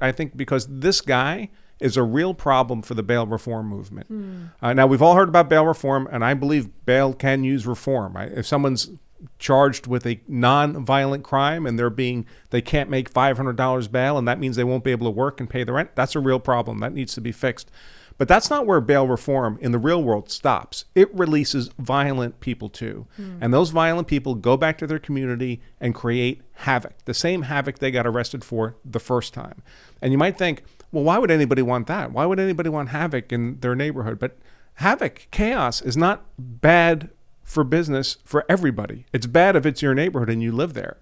I think because this guy is a real problem for the bail reform movement. Now, we've all heard about bail reform, and I believe bail can use reform. If someone's charged with a non-violent crime and they can't make $500 bail, and that means they won't be able to work and pay the rent, that's a real problem. That needs to be fixed. But that's not where bail reform in the real world stops. It releases violent people too. And those violent people go back to their community and create havoc, the same havoc they got arrested for the first time. And you might think, well, why would anybody want that? Why would anybody want havoc in their neighborhood? But havoc, chaos is not bad for business for everybody. It's bad if it's your neighborhood and you live there.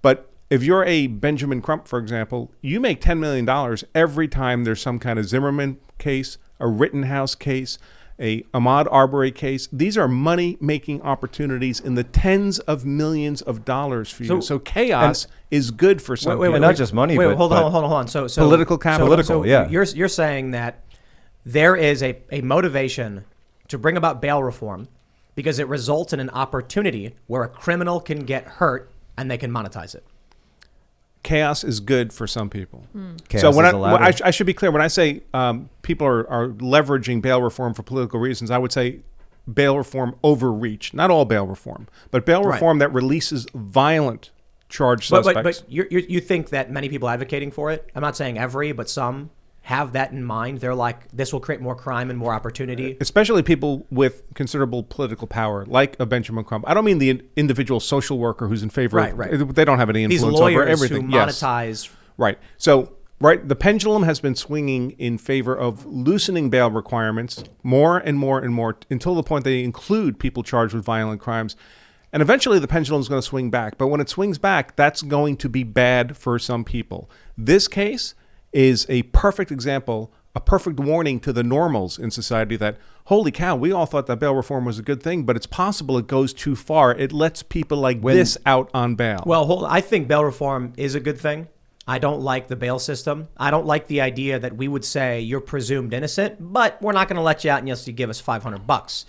But if you're a Benjamin Crump, for example, you make $10 million every time there's some kind of Zimmerman case, a Rittenhouse case, a Ahmaud Arbery case. These are money-making opportunities in the tens of millions of dollars for you. So chaos is good for some people. Not just money, but hold on. So political capital. So you're saying that there is a motivation to bring about bail reform because it results in an opportunity where a criminal can get hurt and they can monetize it. Chaos is good for some people. So I should be clear. When I say people are leveraging bail reform for political reasons, I would say bail reform overreach. Not all bail reform, but bail reform that releases violent charged suspects. But you think that many people advocating for it, I'm not saying every, but some have that in mind. They're like, this will create more crime and more opportunity. Especially people with considerable political power, like a Benjamin Crump. I don't mean the individual social worker who's in favor of, they don't have any influence over everything. These lawyers who monetize. Right. So, the pendulum has been swinging in favor of loosening bail requirements more and more and more until the point they include people charged with violent crimes. And eventually the pendulum is going to swing back. But when it swings back, that's going to be bad for some people. This case is a perfect example, a perfect warning to the normals in society that, holy cow, we all thought that bail reform was a good thing, but it's possible it goes too far. It lets people like this out on bail. Well, I think bail reform is a good thing. I don't like the bail system. I don't like the idea that we would say you're presumed innocent, but we're not going to let you out unless you give us $500.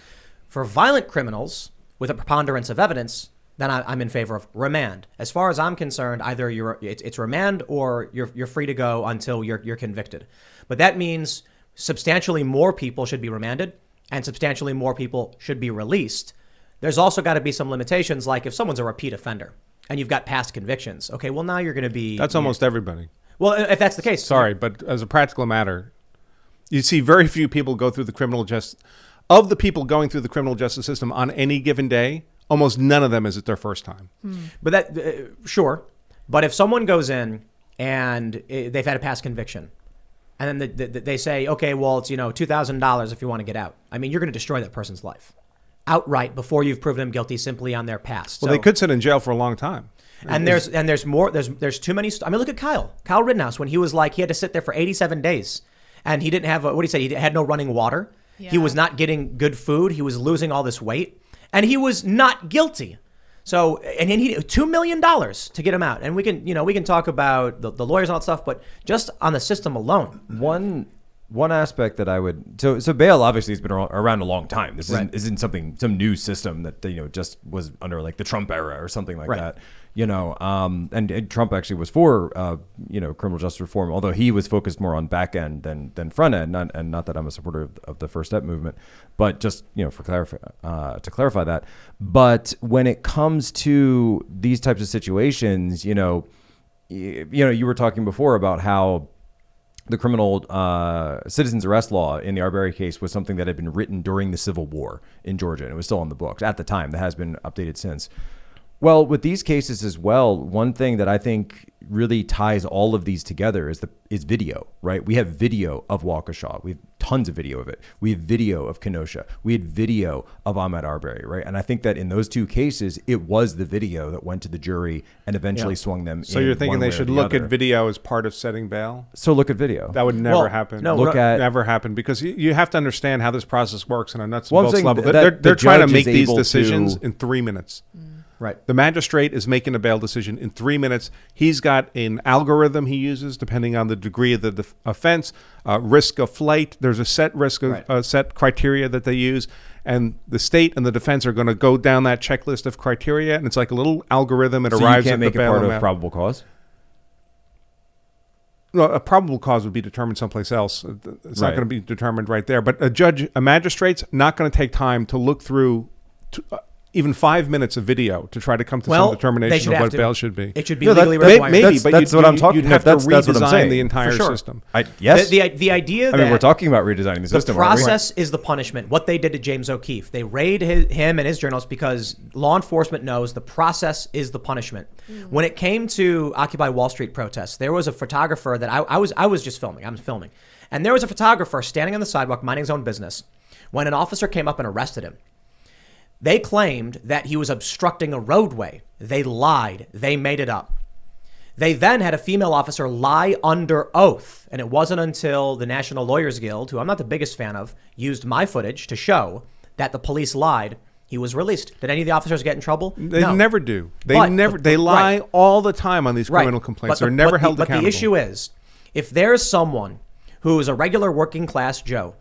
For violent criminals with a preponderance of evidence, then I'm in favor of remand. As far as I'm concerned, either it's remand or you're free to go until you're convicted. But that means substantially more people should be remanded and substantially more people should be released. There's also got to be some limitations, like if someone's a repeat offender and you've got past convictions. Okay, well, now you're going to be... That's almost everybody. Well, if that's the case... Sorry, but as a practical matter, you see very few people go through the criminal justice... Of the people going through the criminal justice system on any given day, almost none of them is it their first time. But that, sure. But if someone goes in and they've had a past conviction and then they say, okay, well, it's, $2,000 if you want to get out. I mean, you're going to destroy that person's life outright before you've proven them guilty simply on their past. Well, they could sit in jail for a long time. And there's more. There's too many. I mean, look at Kyle Rittenhouse when he was like, he had to sit there for 87 days and he didn't have, what did he say? He had no running water. Yeah. He was not getting good food. He was losing all this weight. And he was not guilty. So, and he needed $2 million to get him out. And we can talk about the lawyers and all that stuff, but just on the system alone. One aspect that I would, so bail obviously has been around a long time. This isn't some new system that, just was under like the Trump era or something like that. And Trump actually was for, criminal justice reform, although he was focused more on back end than front end. Not that I'm a supporter of the First Step movement, but just, to clarify that. But when it comes to these types of situations, you were talking before about how the criminal citizens arrest law in the Arbery case was something that had been written during the Civil War in Georgia, and it was still on the books at the time. That has been updated since. Well, with these cases as well, one thing that I think really ties all of these together is video, right? We have video of Waukesha. We have tons of video of it. We have video of Kenosha. We had video of Ahmaud Arbery, right? And I think that in those two cases, it was the video that went to the jury and eventually swung them. So you're thinking they should look at video as part of setting bail? So look at video. That would never happen. Never happen, because you have to understand how this process works on a nuts and bolts level. They're trying to make these decisions in 3 minutes. Right. The magistrate is making a bail decision in 3 minutes. He's got an algorithm he uses depending on the degree of the offense, risk of flight. There's a set risk of set criteria that they use, and the state and the defense are going to go down that checklist of criteria, and it's like a little algorithm. It arrives at the bail. So you can't make it part of probable cause? Well, a probable cause would be determined someplace else. It's not Right. going to be determined right there. But a magistrate's not going to take time to look through even 5 minutes of video to try to come to some determination of what bail should be. It should be No, legally that- required. Maybe, but that's what I'm talking you'd about. have to That's what I'm redesign saying. the entire For sure. system. Yes. The idea I that mean, we're talking about redesigning the system. the aren't we? process is the punishment. What they did to James O'Keefe, they raided him and his journals because law enforcement knows the process is the punishment. When it came to Occupy Wall Street protests, there was a photographer that I was just filming. I was filming, and there was a photographer standing on the sidewalk minding his own business when an officer came up and arrested him. They claimed that he was obstructing a roadway. They lied. They made it up. They then had a female officer lie under oath. And it wasn't until the National Lawyers Guild, who I'm not the biggest fan of, used my footage to show that the police lied. He was released. Did any of the officers get in trouble? They No. never do. They But- They lie right. all the time on these criminal complaints. They're never held accountable. But the issue is, if there's someone who is a regular working class Joe,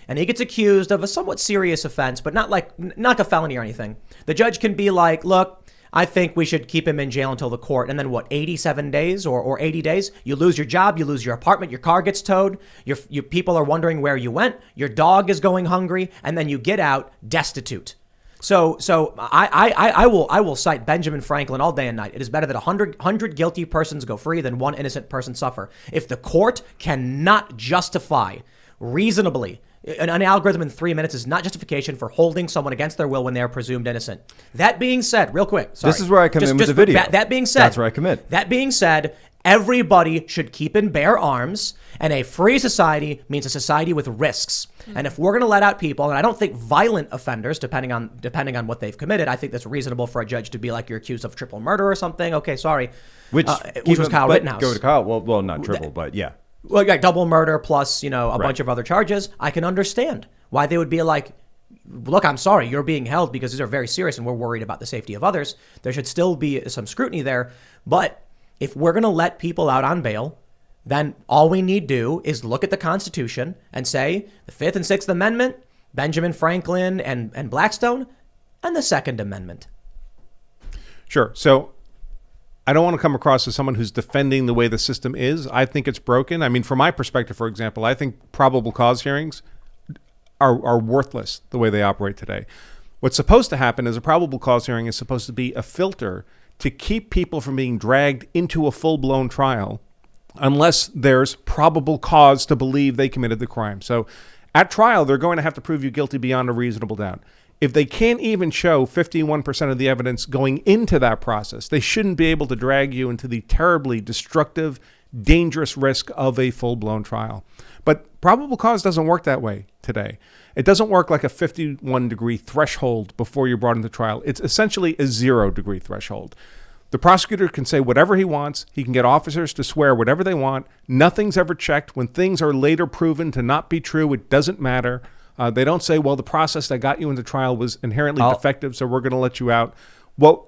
and he gets accused of a somewhat serious offense, but not like a felony or anything, the judge can be like, look, I think we should keep him in jail until the court. And then what, 87 days or 80 days? You lose your job, you lose your apartment, your car gets towed, your people are wondering where you went, your dog is going hungry, and then you get out destitute. So I will cite Benjamin Franklin all day and night. It is better that 100 guilty persons go free than one innocent person suffer. If the court cannot justify reasonably, an algorithm in 3 minutes is not justification for holding someone against their will when they are presumed innocent. That being said, real quick, sorry. This is where I come in with the video. That being said, That's where I come in. That being said, everybody should keep in bare arms, and a free society means a society with risks. And if we're going to let out people, and I don't think violent offenders, depending on what they've committed, I think that's reasonable for a judge to be like, you're accused of triple murder or something. Okay, sorry. Which was Kyle Rittenhouse. Go to Kyle. Well, not triple, but yeah. Well, like double murder plus, a bunch of other charges. I can understand why they would be like, look, I'm sorry, you're being held because these are very serious and we're worried about the safety of others. There should still be some scrutiny there. But if we're going to let people out on bail, then all we need to do is look at the Constitution and say the 5th and 6th Amendment, Benjamin Franklin and Blackstone, and the Second Amendment. Sure. So I don't want to come across as someone who's defending the way the system is. I think it's broken. I mean, from my perspective, for example, I think probable cause hearings are worthless the way they operate today. What's supposed to happen is a probable cause hearing is supposed to be a filter to keep people from being dragged into a full-blown trial unless there's probable cause to believe they committed the crime. So at trial, they're going to have to prove you guilty beyond a reasonable doubt. If they can't even show 51% of the evidence going into that process, they shouldn't be able to drag you into the terribly destructive, dangerous risk of a full-blown trial. But probable cause doesn't work that way today. It doesn't work like a 51-degree threshold before you're brought into trial. It's essentially a 0-degree threshold. The prosecutor can say whatever he wants. He can get officers to swear whatever they want. Nothing's ever checked. When things are later proven to not be true, it doesn't matter. They don't say, well, the process that got you into trial was inherently defective, so we're going to let you out. What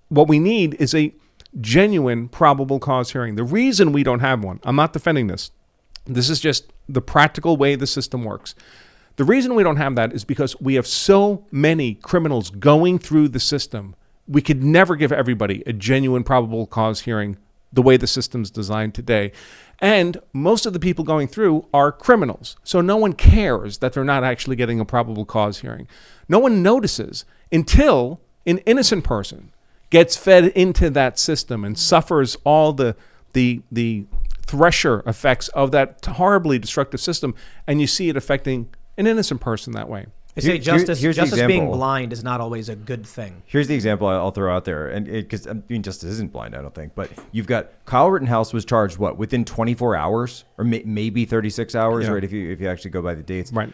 we need is a genuine probable cause hearing. The reason we don't have one, I'm not defending this. This is just the practical way the system works. The reason we don't have that is because we have so many criminals going through the system. We could never give everybody a genuine probable cause hearing the way the system's designed today. And most of the people going through are criminals. So no one cares that they're not actually getting a probable cause hearing. No one notices until an innocent person gets fed into that system and suffers all the thresher effects of that horribly destructive system. And you see it affecting an innocent person that way. They say justice here's the being example. blind is not always a good thing. Here's the example I'll throw out there, and because justice isn't blind, I don't think. But you've got Kyle Rittenhouse was charged within 24 hours or maybe 36 hours, Yeah. right? If you actually go by the dates, Right.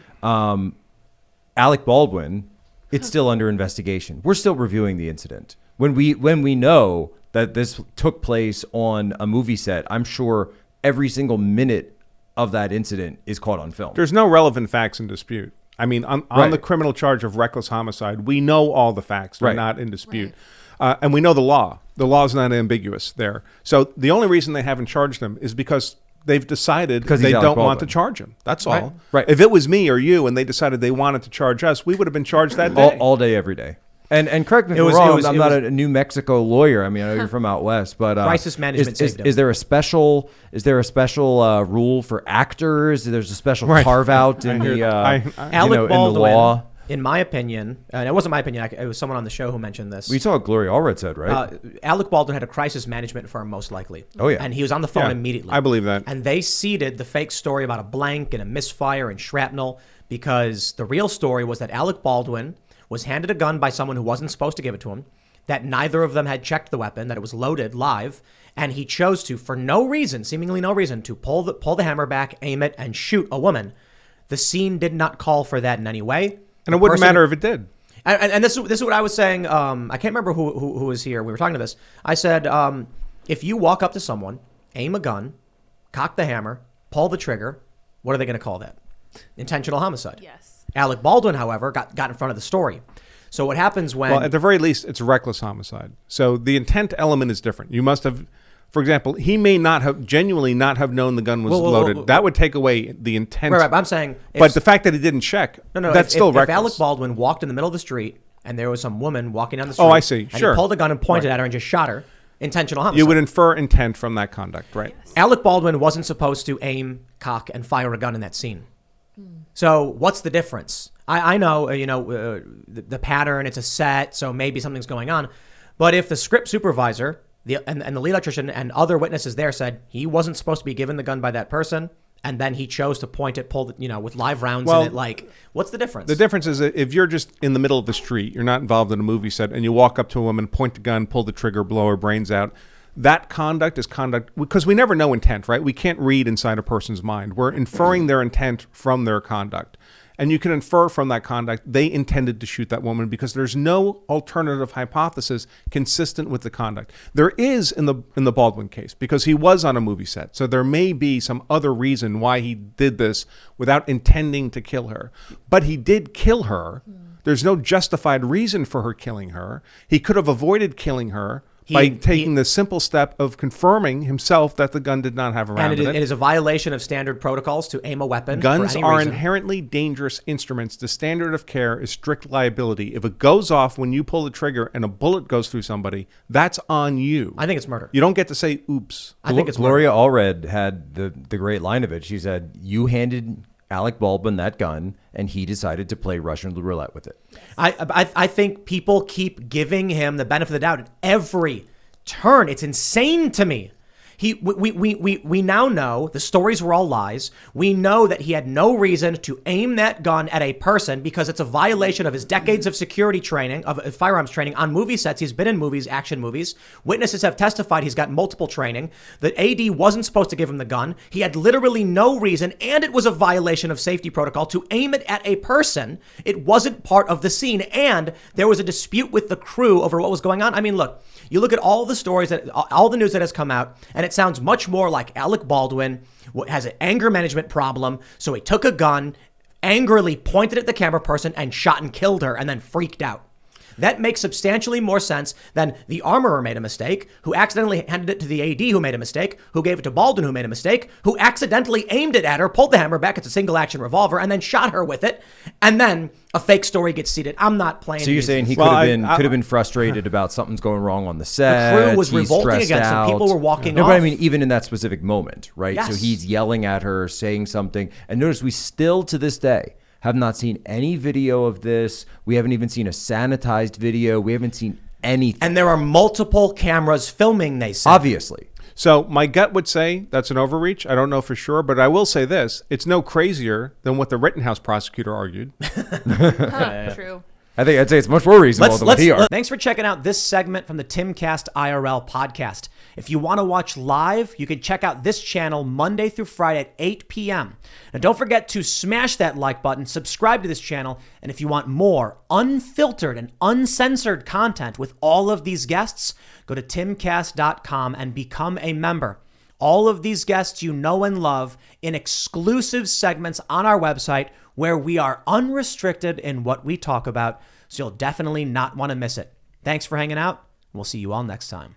Alec Baldwin, it's still under investigation. We're still reviewing the incident. When we know that this took place on a movie set, I'm sure every single minute of that incident is caught on film. There's no relevant facts in dispute. I mean, on Right. the criminal charge of reckless homicide, we know all the facts. They're Right. not in dispute. And we know the law. The law is not ambiguous there. So the only reason they haven't charged him is because they've decided Because they he's don't Alec want to Baldwin. charge him. That's all. Right. If it was me or you and they decided they wanted to charge us, we would have been charged that day. all day, every day. And correct me if I'm wrong. I'm not a New Mexico lawyer. I mean, I know you're from out west, but crisis management is there a special rule for actors? There's a special carve out in the Alec Baldwin, in the law. In my opinion, and it wasn't my opinion. It was someone on the show who mentioned this. We saw what Gloria Allred said, right? Alec Baldwin had a crisis management firm, most likely. Oh yeah, and he was on the phone immediately. I believe that. And they seeded the fake story about a blank and a misfire and shrapnel because the real story was that Alec Baldwin was handed a gun by someone who wasn't supposed to give it to him, that neither of them had checked the weapon, that it was loaded live, and he chose to, for no reason, seemingly no reason, to pull the hammer back, aim it, and shoot a woman. The scene did not call for that in any way. And it wouldn't matter if it did. And this is what I was saying. I can't remember who was here. We were talking to this. I said, if you walk up to someone, aim a gun, cock the hammer, pull the trigger, what are they going to call that? Intentional homicide. Yes. Alec Baldwin, however, got in front of the story. So what happens when... Well, at the very least, it's reckless homicide. So the intent element is different. You must have... For example, he may not have genuinely not have known the gun was loaded. That would take away the intent. Right, I'm saying... But the fact that he didn't check, that's still reckless. If Alec Baldwin walked in the middle of the street and there was some woman walking down the street... Oh, I see. And he pulled a gun and pointed at her and just shot her, intentional homicide. You would infer intent from that conduct, right? Yes. Alec Baldwin wasn't supposed to aim, cock, and fire a gun in that scene. So what's the difference? I know, the pattern, it's a set, so maybe something's going on. But if the script supervisor and the lead electrician and other witnesses there said he wasn't supposed to be given the gun by that person, and then he chose to point it, with live rounds in it, what's the difference? The difference is that if you're just in the middle of the street, you're not involved in a movie set, and you walk up to a woman, point the gun, pull the trigger, blow her brains out, that conduct is conduct, because we never know intent, right? We can't read inside a person's mind. We're inferring their intent from their conduct. And you can infer from that conduct they intended to shoot that woman because there's no alternative hypothesis consistent with the conduct. There is in the Baldwin case because he was on a movie set. So there may be some other reason why he did this without intending to kill her. But he did kill her. There's no justified reason for her killing her. He could have avoided killing her by taking the simple step of confirming himself that the gun did not have a round in it. It is a violation of standard protocols to aim a weapon. Guns for any are reason. inherently dangerous instruments. The standard of care is strict liability. If it goes off when you pull the trigger and a bullet goes through somebody, that's on you. I think it's murder. You don't get to say, oops. I think it's Gloria Allred had the great line of it. She said, you handed Alec Baldwin that gun, and he decided to play Russian roulette with it. I think people keep giving him the benefit of the doubt at every turn. It's insane to me. We now know the stories were all lies. We know that he had no reason to aim that gun at a person because it's a violation of his decades of security training, of firearms training on movie sets. He's been in movies, action movies. Witnesses have testified he's got multiple training. The AD wasn't supposed to give him the gun. He had literally no reason, and it was a violation of safety protocol to aim it at a person. It wasn't part of the scene, and there was a dispute with the crew over what was going on. I mean, look, you look at all the stories, all the news that has come out, and it sounds much more like Alec Baldwin has an anger management problem. So he took a gun, angrily pointed at the camera person and shot and killed her and then freaked out. That makes substantially more sense than the armorer made a mistake, who accidentally handed it to the AD who made a mistake, who gave it to Baldwin who made a mistake, who accidentally aimed it at her, pulled the hammer back, it's a single action revolver, and then shot her with it. And then a fake story gets seeded. I'm not playing. So you're saying he could have been frustrated about something's going wrong on the set. The crew was revolting against him. People were walking off. But I mean, even in that specific moment, right? Yes. So he's yelling at her, saying something. And notice we still to this day have not seen any video of this. We haven't even seen a sanitized video. We haven't seen anything. And there are multiple cameras filming, they say. Obviously. So my gut would say that's an overreach. I don't know for sure, but I will say this. It's no crazier than what the Rittenhouse prosecutor argued. True. I'd say it's much more reasonable than what he argued. Thanks for checking out this segment from the Timcast IRL podcast. If you want to watch live, you can check out this channel Monday through Friday at 8 p.m. Now, don't forget to smash that like button, subscribe to this channel, and if you want more unfiltered and uncensored content with all of these guests, go to timcast.com and become a member. All of these guests you know and love in exclusive segments on our website where we are unrestricted in what we talk about, so you'll definitely not want to miss it. Thanks for hanging out. We'll see you all next time.